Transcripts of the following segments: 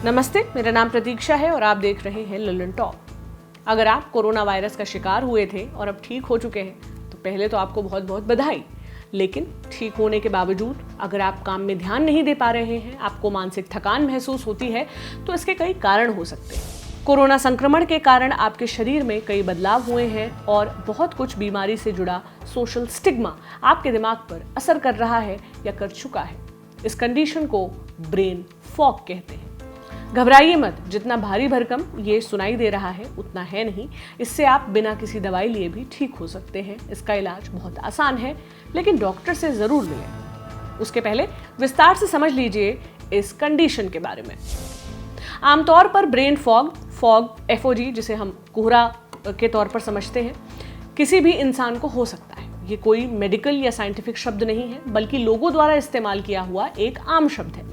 नमस्ते, मेरा नाम प्रतीक्षा है और आप देख रहे हैं ललन टॉप। अगर आप कोरोना वायरस का शिकार हुए थे और अब ठीक हो चुके हैं तो पहले तो आपको बहुत बहुत बधाई। लेकिन ठीक होने के बावजूद अगर आप काम में ध्यान नहीं दे पा रहे हैं, आपको मानसिक थकान महसूस होती है, तो इसके कई कारण हो सकते हैं। कोरोना संक्रमण के कारण आपके शरीर में कई बदलाव हुए हैं और बहुत कुछ बीमारी से जुड़ा सोशल स्टिग्मा आपके दिमाग पर असर कर रहा है या कर चुका है। इस कंडीशन को ब्रेन फॉग कहते हैं। घबराइए मत, जितना भारी भरकम ये सुनाई दे रहा है उतना है नहीं। इससे आप बिना किसी दवाई लिए भी ठीक हो सकते हैं। इसका इलाज बहुत आसान है, लेकिन डॉक्टर से जरूर मिलें। उसके पहले विस्तार से समझ लीजिए इस कंडीशन के बारे में। आमतौर पर ब्रेन फॉग FOG जिसे हम कोहरा के तौर पर समझते हैं, किसी भी इंसान को हो सकता है। ये कोई मेडिकल या साइंटिफिक शब्द नहीं है, बल्कि लोगों द्वारा इस्तेमाल किया हुआ एक आम शब्द है,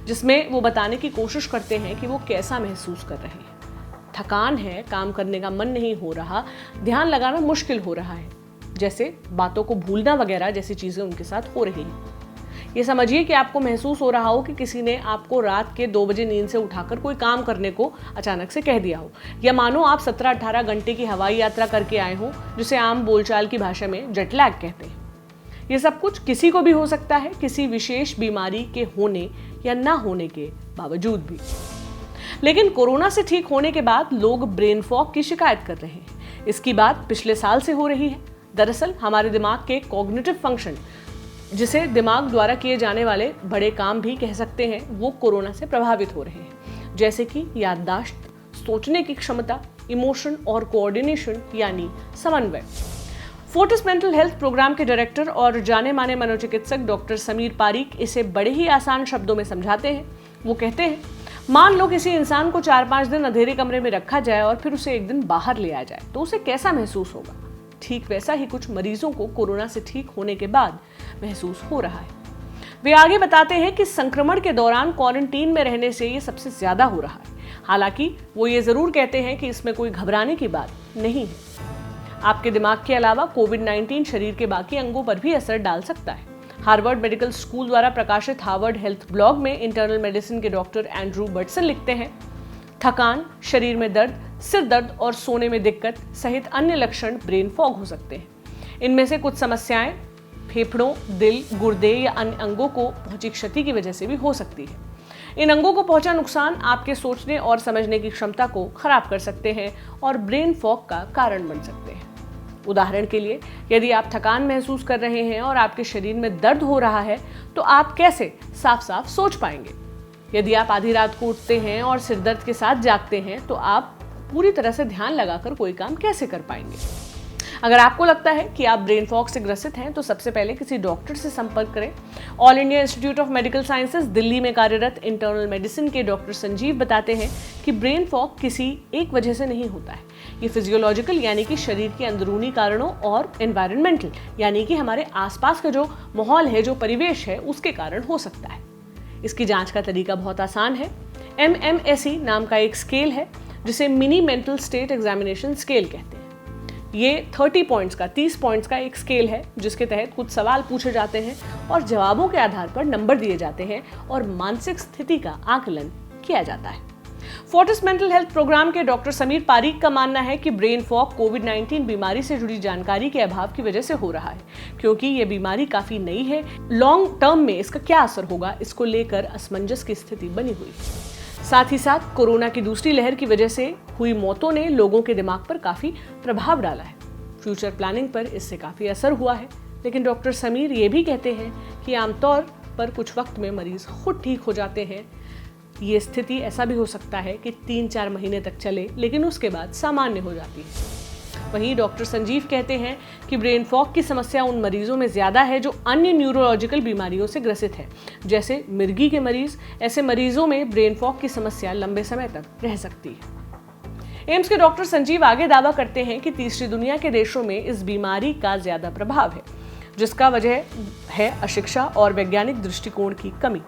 जिसमें वो बताने की कोशिश करते हैं कि वो कैसा महसूस कर रहे हैं। थकान है, काम करने का मन नहीं हो रहा, ध्यान लगाना मुश्किल हो रहा है, जैसे बातों को भूलना वगैरह जैसी चीजें उनके साथ हो रही हैं। ये समझिए कि आपको महसूस हो रहा हो कि किसी ने आपको रात के 2 बजे नींद से उठाकर कोई काम करने को अचानक से कह दिया हो, या मानो आप 17-18 घंटे की हवाई यात्रा करके आए हो, जिसे आम बोलचाल की भाषा में जेट लैग कहते हैं। ये सब कुछ किसी को भी हो सकता है, किसी विशेष बीमारी के होने या ना होने के बावजूद भी। लेकिन कोरोना से ठीक होने के बाद लोग ब्रेन फॉग की शिकायत कर रहे हैं। इसकी बात पिछले साल से हो रही है। दरअसल हमारे दिमाग के कॉग्निटिव फंक्शन, जिसे दिमाग द्वारा किए जाने वाले बड़े काम भी कह सकते हैं, वो कोरोना से प्रभावित हो रहे हैं, जैसे कि याददाश्त, सोचने की क्षमता, इमोशन और कोऑर्डिनेशन यानी समन्वय। फोर्टिस मेंटल हेल्थ प्रोग्राम के डायरेक्टर और जाने माने मनोचिकित्सक डॉक्टर समीर पारीक इसे बड़े ही आसान शब्दों में समझाते हैं। वो कहते हैं, मान लो किसी इंसान को 4-5 दिन अंधेरे कमरे में रखा जाए और फिर उसे एक दिन बाहर ले आया जाए, तो उसे कैसा महसूस होगा। ठीक वैसा ही कुछ मरीजों को कोरोना से ठीक होने के बाद महसूस हो रहा है। वे आगे बताते हैं कि संक्रमण के दौरान क्वारंटीन में रहने से ये सबसे ज्यादा हो रहा है। हालांकि वो ये जरूर कहते हैं कि इसमें कोई घबराने की बात नहीं है। आपके दिमाग के अलावा कोविड-19 शरीर के बाकी अंगों पर भी असर डाल सकता है। हार्वर्ड मेडिकल स्कूल द्वारा प्रकाशित हार्वर्ड हेल्थ ब्लॉग में इंटरनल मेडिसिन के डॉक्टर एंड्रू बर्टसन लिखते हैं, थकान, शरीर में दर्द, सिर दर्द और सोने में दिक्कत सहित अन्य लक्षण ब्रेन फॉग हो सकते हैं। इनमें से कुछ समस्याएं फेफड़ों, दिल, गुर्दे या अन्य अंगों को पहुंची क्षति की वजह से भी हो सकती है। इन अंगों को पहुंचा नुकसान आपके सोचने और समझने की क्षमता को खराब कर सकते हैं और ब्रेन फॉग का कारण बन सकते हैं। उदाहरण के लिए, यदि आप थकान महसूस कर रहे हैं और आपके शरीर में दर्द हो रहा है, तो आप कैसे साफ साफ सोच पाएंगे। यदि आप आधी रात को उठते हैं और सिर दर्द के साथ जागते हैं, तो आप पूरी तरह से ध्यान लगाकर कोई काम कैसे कर पाएंगे। अगर आपको लगता है कि आप ब्रेन फॉग से ग्रसित हैं, तो सबसे पहले किसी डॉक्टर से संपर्क करें। All India institute of medical sciences Delhi में कार्यरत इंटरनल मेडिसिन के डॉक्टर संजीव बताते हैं कि ब्रेन फॉग किसी एक वजह से नहीं होता है। ये फिजियोलॉजिकल यानी कि शरीर के अंदरूनी कारणों और एनवायरमेंटल यानी कि हमारे आसपास का जो माहौल है, जो परिवेश है, उसके कारण हो सकता है। इसकी जांच का तरीका बहुत आसान है। MMSE नाम का एक स्केल है, जिसे mini mental state examination scale कहते हैं। ये 30 पॉइंट्स का एक स्केल है, जिसके तहत कुछ सवाल पूछे जाते हैं और जवाबों के आधार पर नंबर दिए जाते हैं और मानसिक स्थिति का आकलन किया जाता है। फोर्टिस मेंटल हेल्थ प्रोग्राम के डॉक्टर समीर पारीक का मानना है कि ब्रेन फॉग कोविड-19 बीमारी से जुड़ी जानकारी के अभाव की वजह से हो रहा है, क्योंकि ये बीमारी काफी नई है। लॉन्ग टर्म में इसका क्या असर होगा, इसको लेकर असमंजस की स्थिति बनी हुई है। साथ ही साथ कोरोना की दूसरी लहर की वजह से हुई मौतों ने लोगों के दिमाग पर काफी प्रभाव डाला है। फ्यूचर प्लानिंग पर इससे काफी असर हुआ है। लेकिन डॉक्टर समीर ये भी कहते हैं कि आमतौर पर कुछ वक्त में मरीज खुद ठीक हो जाते हैं। ये स्थिति ऐसा भी हो सकता है कि 3-4 महीने तक चले, लेकिन उसके बाद सामान्य हो जाती है। वहीं डॉक्टर संजीव कहते हैं कि ब्रेन फॉग की समस्या उन मरीजों में ज्यादा है जो अन्य न्यूरोलॉजिकल बीमारियों से ग्रसित है, जैसे मिर्गी के मरीज। ऐसे मरीजों में ब्रेन फॉग की समस्या लंबे समय तक रह सकती है। एम्स के डॉक्टर संजीव आगे दावा करते हैं कि तीसरी दुनिया के देशों में इस बीमारी का ज्यादा प्रभाव है, जिसका वजह है अशिक्षा और वैज्ञानिक दृष्टिकोण की कमी।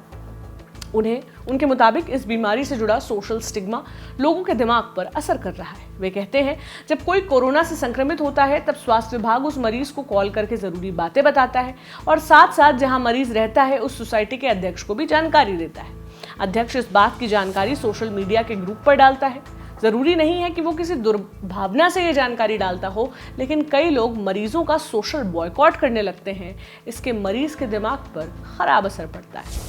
उनके मुताबिक इस बीमारी से जुड़ा सोशल स्टिग्मा लोगों के दिमाग पर असर कर रहा है। वे कहते हैं, जब कोई कोरोना से संक्रमित होता है, तब स्वास्थ्य विभाग उस मरीज को कॉल करके जरूरी बातें बताता है और साथ साथ जहां मरीज रहता है उस सोसाइटी के अध्यक्ष को भी जानकारी देता है। अध्यक्ष इस बात की जानकारी सोशल मीडिया के ग्रुप पर डालता है। जरूरी नहीं है कि वो किसी दुर्भावना से ये जानकारी डालता हो, लेकिन कई लोग मरीजों का सोशल बॉयकॉट करने लगते हैं। इसके मरीज के दिमाग पर खराब असर पड़ता है।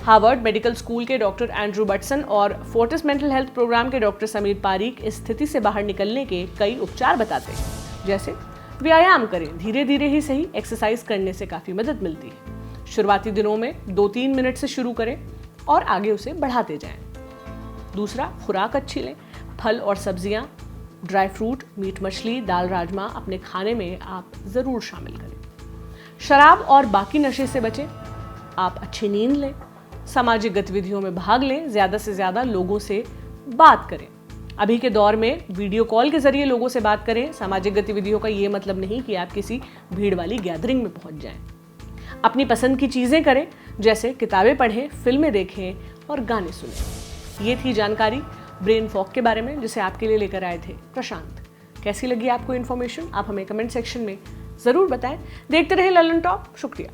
हार्वर्ड मेडिकल स्कूल के डॉक्टर एंड्रू बटसन और फोर्टिस मेंटल हेल्थ प्रोग्राम के डॉक्टर समीर पारीक इस स्थिति से बाहर निकलने के कई उपचार बताते हैं, जैसे व्यायाम करें, धीरे धीरे ही सही, एक्सरसाइज करने से काफी मदद मिलती है। शुरुआती दिनों में 2-3 मिनट से शुरू करें और आगे उसे बढ़ाते जाएं। दूसरा, खुराक अच्छी लें, फल और सब्जियां, ड्राई फ्रूट, मीट मछली, दाल राजमा अपने खाने में आप जरूर शामिल करें। शराब और बाकी नशे से बचें, आप अच्छी नींद लें, सामाजिक गतिविधियों में भाग लें, ज्यादा से ज्यादा लोगों से बात करें। अभी के दौर में वीडियो कॉल के जरिए लोगों से बात करें। सामाजिक गतिविधियों का ये मतलब नहीं कि आप किसी भीड़ वाली गैदरिंग में पहुंच जाएं। अपनी पसंद की चीजें करें, जैसे किताबें पढ़ें, फिल्में देखें और गाने सुनें। ये थी जानकारी ब्रेन फॉग के बारे में, जिसे आपके लिए लेकर आए थे प्रशांत। कैसी लगी आपको इन्फॉर्मेशन? आप हमें कमेंट सेक्शन में जरूर बताएं। देखते रहे ललन टॉप। शुक्रिया।